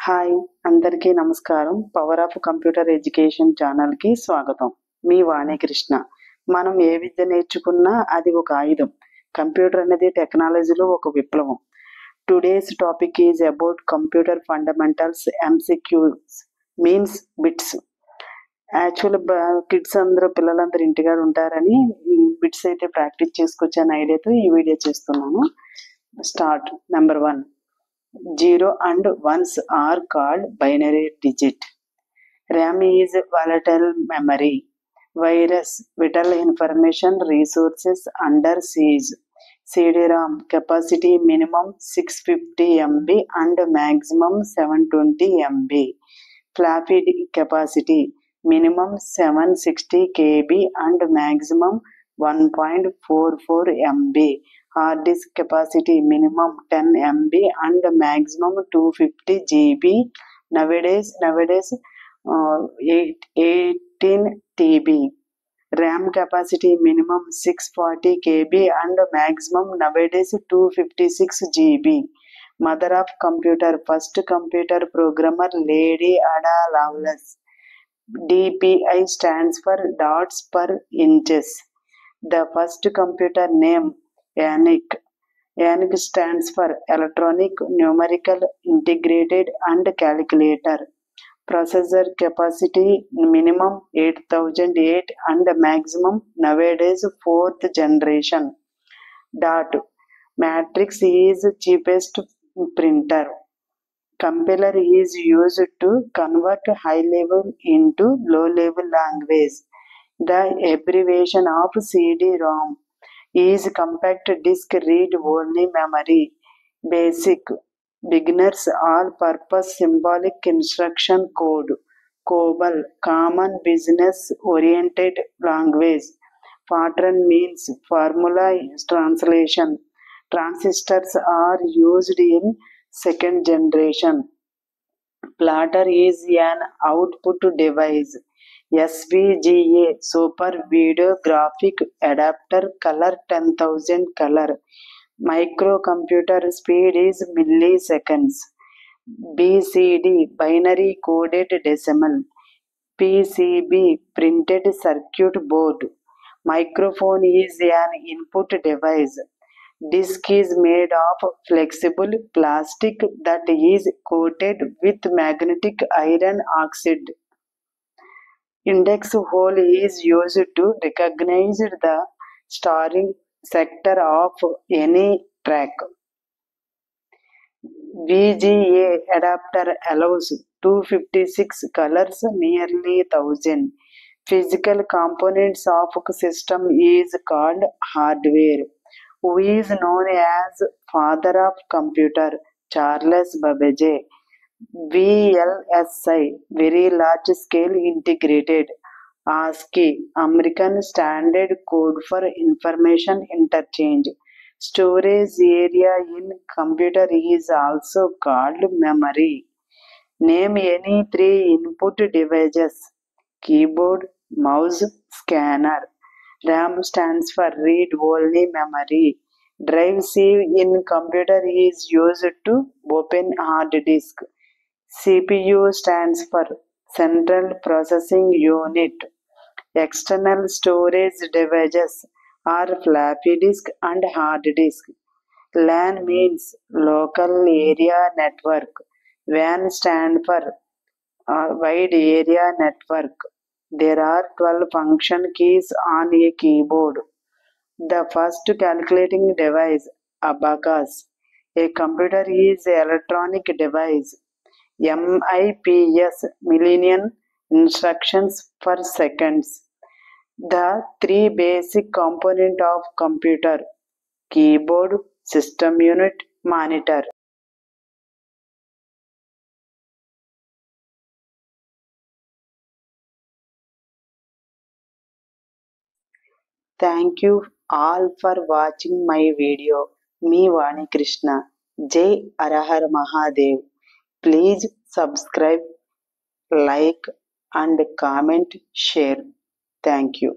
Hi అందరికీ నమస్కారం. Power of computer education ఛానల్కి స్వాగతం. మీ వాణికృష్ణ. మనం ఏ విద్య నేర్చుకున్నా అది ఒక ఆయుధం. కంప్యూటర్ అనేది టెక్నాలజీలో ఒక విప్లవం. Today's topic is about computer fundamentals MCQs means bits. Actual kids అందరూ పిల్లలందరూ ఇంటికాడ ఉంటారని ఈ బిట్స్ అయితే ప్రాక్టీస్ చేసుకొచ్చే ఐడియాతో ఈ వీడియో చేస్తున్నాను. Start. Number 1. 0 and 1s are called binary digit. RAM is volatile memory. Virus, vital information resources under siege. CD-ROM capacity minimum 650 MB and maximum 720 MB. Floppy capacity minimum 760 KB and maximum 1.44 MB. Hard disk capacity minimum 10 MB and maximum 250 GB. Nowadays 18 TB. RAM capacity minimum 640 KB and maximum nowadays 256 GB. Mother of computer, first computer programmer Lady Ada Lovelace. DPI stands for dots per inches. The first computer name ENIAC. ENIAC stands for Electronic Numerical Integrated and Calculator. Processor capacity minimum 8008 and maximum nowadays 4th generation. Dot. Matrix is cheapest printer. Compiler is used to convert high level into low level language. The abbreviation of CD-ROM is compact disk read only memory. Basic. Beginners all purpose symbolic instruction code. COBOL, common business oriented language. Fortran means formula translation. Transistors are used in second generation. Plotter is an output device. SVGA, Super Video Graphic Adapter, color 10,000 color. Microcomputer speed is milliseconds. BCD, binary coded decimal. PCB, printed circuit board. Microphone is an input device. Disk is made of flexible plastic that is coated with magnetic iron oxide. Index hole is used to recognize the starting sector of any track. VGA adapter allows 256 colors, nearly 1000. Physical components of system is called hardware. Who is known as father of computer? Charles Babbage. VLSI, very large scale integrated. ASCII, American Standard Code for Information Interchange. Storage area in computer is also called memory. Name any 3 input devices: keyboard, mouse, scanner. RAM stands for read only memory. Drive C in computer is used to open hard disk. CPU stands for Central Processing Unit. External storage devices are floppy disk and hard disk. LAN means local area network. WAN stands for wide area network. There are 12 function keys on a keyboard. The first calculating device, abacus. A computer is an electronic device. MIPS, million instructions per seconds. The 3 basic components of computer: keyboard, system unit, monitor. Thank you all for watching my video. Me Vani Krishna. Jai Arahar Mahadev. Please subscribe, like and comment, share. Thank you.